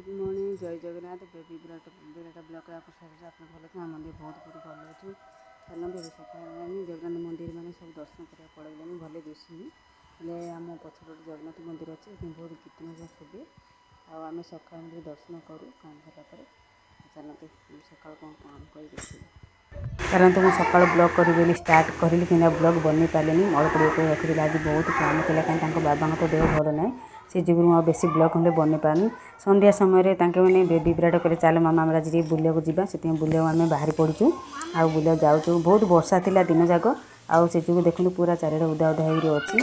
Good morning जय Jagannath baby Virat block आप भल मंदिर बहुत बहुत भल अच्छे चलते सकाल जगन्नाथ मंदिर मैंने सब दर्शन करा पड़े भले दिशुनी हेल्ले आम पछपटे जगन्नाथ मंदिर अच्छे बहुत गीत मजा सुबे आम सका दर्शन करूँ काम सारापर चलते सका कौन कौन कर देखिए कारण तो मुझे सकाल ब्लॉग करी स्टार्ट करी कि ब्लॉग बन पारे अल्प रखी आज बहुत काम था कहीं बाबा तो देह भल ना से जो बेसी ब्लॉग हम बन पारनी संध्या समय मैंने बेबी विराट कहे चल मामा आज बुलिया जावा से बुलिया आम बाहरी पड़चु आ बुलिया जाऊँ बहुत वर्षा था दिन जाक आउ से जो देखो पूरा चारिटा उदा उदा हो अच्छी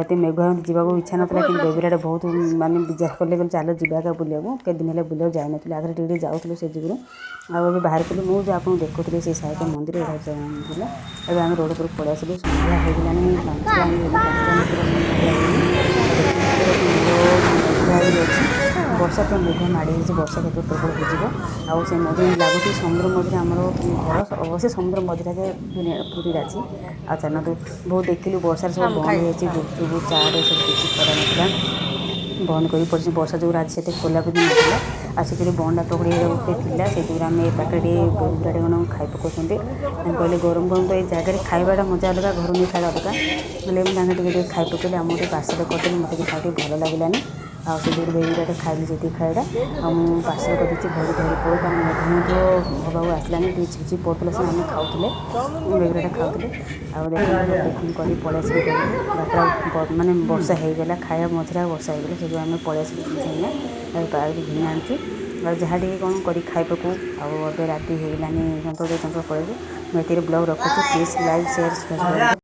आते मेघ जावाक इच्छा नाला कि बेबी विराट बहुत मानने विचार कले चल जावा बुलिया के दिन है बुलिया जाए ना आगे टे जाऊँ से जो आगे बाहर कलु मुझे आपको देखुली से साइड मंदिर एवं आम रोड पर पड़े आसलु सन्ध्या हो वर्षा तो मेघ माड़ी वर्षा क्षेत्र प्रबल बुझे आउ से मझे लगुच समुद्र मझे आम घर अवश्य समुद्र मझे पूरी अच्छी आ चलते बहुत देखिलु वर्षा सब बंद हो गुपचुप चाट सब किसी खरा ना बंद कर पड़ी वर्षा जो आज से खोला भी ना आसिक बंडा पकड़ी गोटे थी से जो आम पाखे बेबी विराट खाई पकाते कहले गरम गरम तो ये जगह खावाटा मजा अलग घर नहीं खावा अलग हेल्ले खाई पकड़े आम गोटे पार्सल करदेली मतलब खाई भल लगलानी आ से जो बेबी विराट खाइली जी खाइटा पार्सल कर घर धरी पड़ू कारण मेघ हवा आसलानी झिझी पड़ता से आम खाऊे बेबी विराट खाऊे देखिए कर पलि बाटा मानने वर्षा होगला खाया मझे वर्षा होगला से आम पलि घिनी आनी और जहाँ टे कौन कर खाई पकू आउ राति होगलानी चंचल चंचल पड़े मुझे ब्लॉग रखुच्छी प्लीज लाइक शेयर सब्सक्राइब।